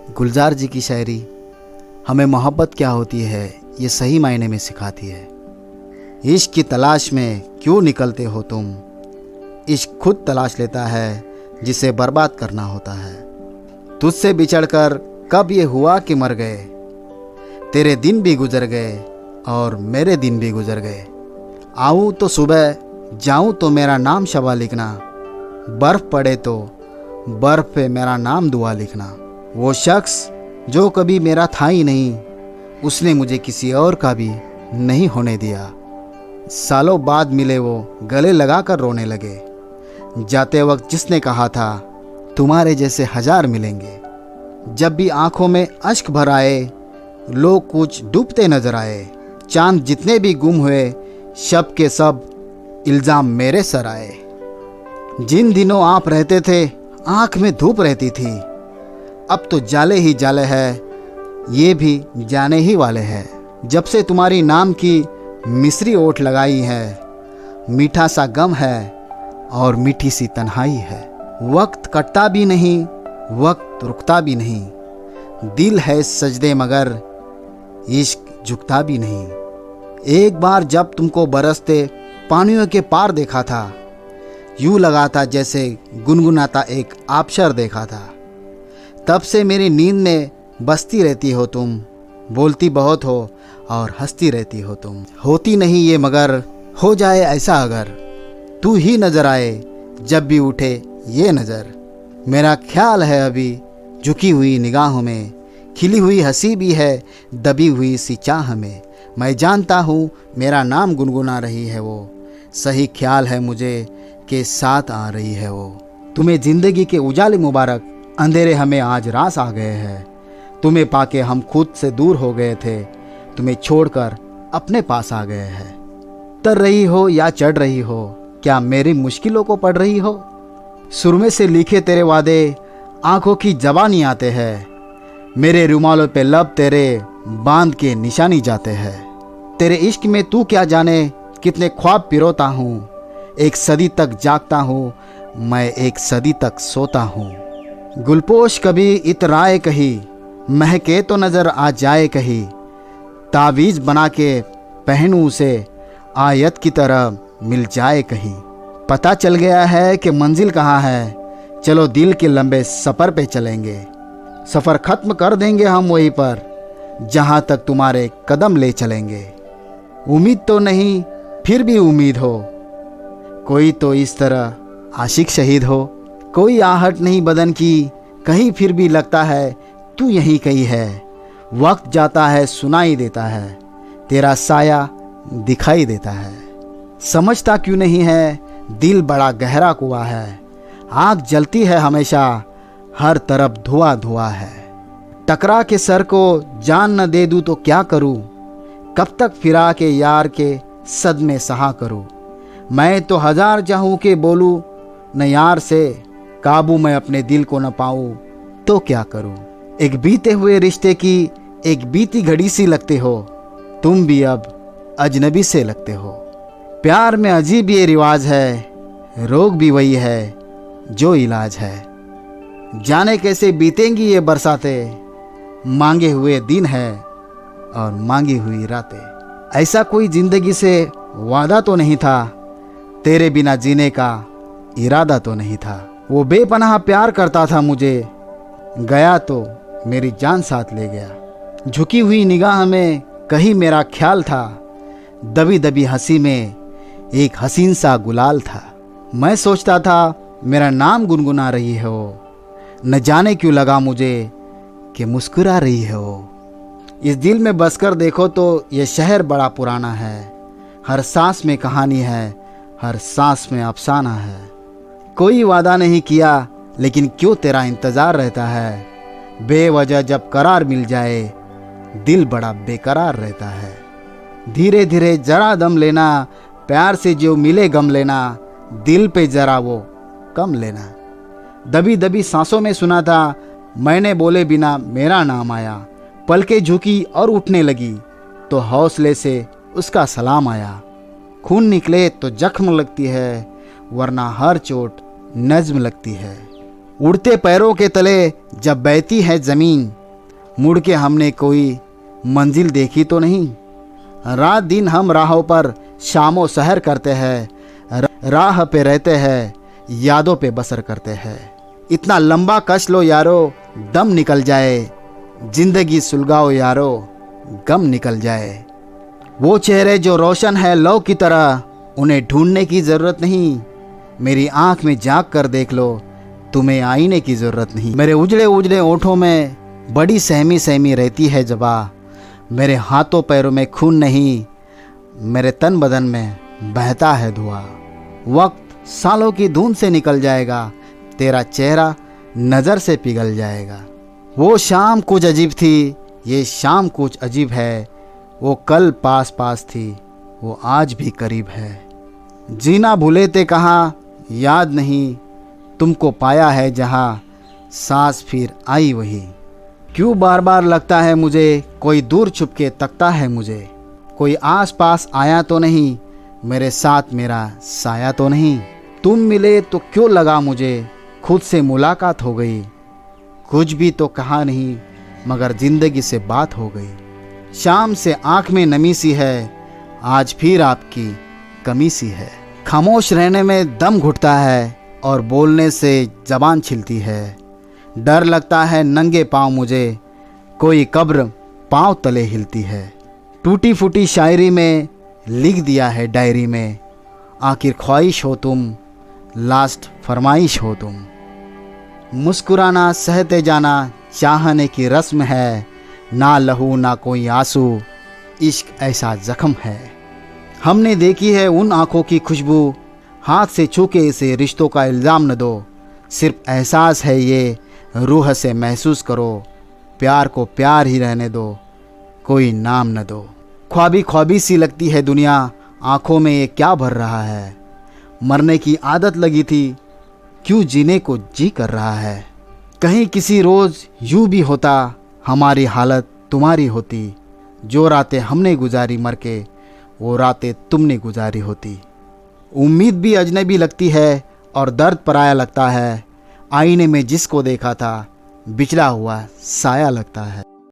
गुलजार जी की शायरी हमें मोहब्बत क्या होती है ये सही मायने में सिखाती है। इश्क की तलाश में क्यों निकलते हो तुम, इश्क खुद तलाश लेता है जिसे बर्बाद करना होता है। तुझसे बिछड़कर कब ये हुआ कि मर गए, तेरे दिन भी गुजर गए और मेरे दिन भी गुजर गए। आऊँ तो सुबह, जाऊँ तो मेरा नाम शबा लिखना, बर्फ़ पड़े तो बर्फ़ पे मेरा नाम दुआ लिखना। वो शख्स जो कभी मेरा था ही नहीं, उसने मुझे किसी और का भी नहीं होने दिया। सालों बाद मिले वो गले लगा कर रोने लगे, जाते वक्त जिसने कहा था तुम्हारे जैसे 1000 मिलेंगे। जब भी आंखों में अश्क भर आए, लोग कुछ डूबते नजर आए। चांद जितने भी गुम हुए, सब के सब इल्ज़ाम मेरे सर आए। जिन दिनों आप रहते थे आंख में धूप रहती थी, अब तो जाले ही जाले है, ये भी जाने ही वाले हैं। जब से तुम्हारी नाम की मिस्री ओठ लगाई है, मीठा सा गम है और मीठी सी तन्हाई है। वक्त कटता भी नहीं, वक्त रुकता भी नहीं, दिल है सजदे मगर इश्क झुकता भी नहीं। एक बार जब तुमको बरसते पानियों के पार देखा था, यूं लगा था जैसे गुनगुनाता एक आबशर देखा था। तब से मेरी नींद में बसती रहती हो तुम, बोलती बहुत हो और हंसती रहती हो तुम। होती नहीं ये मगर हो जाए ऐसा अगर, तू ही नज़र आए जब भी उठे ये नज़र। मेरा ख्याल है अभी झुकी हुई निगाहों में, खिली हुई हंसी भी है दबी हुई सी चाह में। मैं जानता हूँ मेरा नाम गुनगुना रही है वो, सही ख्याल है मुझे के साथ आ रही है वो। तुम्हें ज़िंदगी के उजाले मुबारक, अंधेरे हमें आज रास आ गए हैं। तुम्हें पाके हम खुद से दूर हो गए थे, तुम्हें छोड़कर अपने पास आ गए हैं। उतर रही हो या चढ़ रही हो, क्या मेरी मुश्किलों को पढ़ रही हो। सुरमे से लिखे तेरे वादे आंखों की जबानी आते हैं, मेरे रुमालों पे लब तेरे बांध के निशानी जाते हैं। तेरे इश्क में तू क्या जाने कितने ख्वाब पिरोता हूँ, एक सदी तक जागता हूँ मैं, एक सदी तक सोता हूँ। गुलपोश कभी इतराए कहीं, महके तो नज़र आ जाए कहीं, तावीज़ बना के पहनूं उसे आयत की तरह मिल जाए कहीं। पता चल गया है कि मंजिल कहाँ है, चलो दिल के लंबे सफ़र पे चलेंगे। सफ़र ख़त्म कर देंगे हम वहीं पर, जहाँ तक तुम्हारे कदम ले चलेंगे। उम्मीद तो नहीं फिर भी उम्मीद हो, कोई तो इस तरह आशिक शहीद हो। कोई आहट नहीं बदन की कहीं, फिर भी लगता है तू यहीं कहीं है। वक्त जाता है सुनाई देता है, तेरा साया दिखाई देता है। समझता क्यों नहीं है दिल बड़ा गहरा कुआं है, आग जलती है हमेशा हर तरफ धुआं धुआं है। टकरा के सर को जान न दे दूँ तो क्या करूँ, कब तक फिरा के यार के सदमे सहा करूँ। मैं तो 1000 चाहूँ के बोलूँ न यार से, काबू में अपने दिल को न पाऊँ तो क्या करूँ। एक बीते हुए रिश्ते की एक बीती घड़ी सी लगते हो, तुम भी अब अजनबी से लगते हो। प्यार में अजीब ये रिवाज है, रोग भी वही है जो इलाज है। जाने कैसे बीतेंगी ये बरसातें, मांगे हुए दिन है और मांगी हुई रातें। ऐसा कोई जिंदगी से वादा तो नहीं था, तेरे बिना जीने का इरादा तो नहीं था। वो बेपनाह प्यार करता था मुझे, गया तो मेरी जान साथ ले गया। झुकी हुई निगाह में कहीं मेरा ख्याल था, दबी दबी हंसी में एक हसीन सा गुलाल था। मैं सोचता था मेरा नाम गुनगुना रही है वो, न जाने क्यों लगा मुझे कि मुस्कुरा रही है वो। इस दिल में बसकर देखो तो ये शहर बड़ा पुराना है, हर सांस में कहानी है, हर सांस में अफसाना है। कोई वादा नहीं किया लेकिन क्यों तेरा इंतज़ार रहता है, बेवजह जब करार मिल जाए दिल बड़ा बेकरार रहता है। धीरे धीरे जरा दम लेना, प्यार से जो मिले गम लेना, दिल पे जरा वो कम लेना। दबी दबी सांसों में सुना था मैंने बोले बिना मेरा नाम आया, पलकें झुकी और उठने लगी तो हौसले से उसका सलाम आया। खून निकले तो जख्म लगती है, वरना हर चोट नज्म लगती है। उड़ते पैरों के तले जब बहती है ज़मीन, मुड़ के हमने कोई मंजिल देखी तो नहीं। रात दिन हम राहों पर शामो सहर करते हैं, राह पे रहते हैं, यादों पे बसर करते हैं। इतना लंबा कश लो यारो, दम निकल जाए, जिंदगी सुलगाओ यारो, गम निकल जाए। वो चेहरे जो रोशन है लौ की तरह, उन्हें ढूंढने की ज़रूरत नहीं। मेरी आंख में झांक कर देख लो, तुम्हें आईने की ज़रूरत नहीं। मेरे उजड़े उजड़े ओंठों में बड़ी सहमी सहमी रहती है जबा, मेरे हाथों पैरों में खून नहीं, मेरे तन बदन में बहता है धुआं। वक्त सालों की धुंध से निकल जाएगा, तेरा चेहरा नज़र से पिघल जाएगा। वो शाम कुछ अजीब थी, ये शाम कुछ अजीब है। वो कल पास पास थी, वो आज भी करीब है। जीना भूले थे कहाँ, याद नहीं, तुमको पाया है जहाँ, सांस फिर आई वही। क्यों बार बार लगता है मुझे, कोई दूर छुप के तकता है मुझे। कोई आस पास आया तो नहीं, मेरे साथ मेरा साया तो नहीं। तुम मिले तो क्यों लगा मुझे, खुद से मुलाकात हो गई। कुछ भी तो कहा नहीं, मगर जिंदगी से बात हो गई। शाम से आँख में नमी सी है, आज फिर आपकी कमी सी है। खामोश रहने में दम घुटता है और बोलने से ज़बान छिलती है। डर लगता है नंगे पाँव मुझे, कोई कब्र पाँव तले हिलती है। टूटी फूटी शायरी में लिख दिया है डायरी में, आखिर ख्वाहिश हो तुम, लास्ट फरमाइश हो तुम। मुस्कुराना सहते जाना चाहने की रस्म है, ना लहू ना कोई आंसू, इश्क ऐसा जख्म है। हमने देखी है उन आँखों की खुशबू, हाथ से छू के इसे रिश्तों का इल्ज़ाम न दो। सिर्फ एहसास है ये, रूह से महसूस करो, प्यार को प्यार ही रहने दो, कोई नाम न दो। ख्वाबी ख्वाबी सी लगती है दुनिया, आँखों में ये क्या भर रहा है। मरने की आदत लगी थी, क्यों जीने को जी कर रहा है। कहीं किसी रोज़ यूँ भी होता, हमारी हालत तुम्हारी होती। जो रातें हमने गुजारी मर के, वो रातें तुमने गुजारी होती। उम्मीद भी अजनबी लगती है और दर्द पराया लगता है। आईने में जिसको देखा था, बिछड़ा हुआ साया लगता है।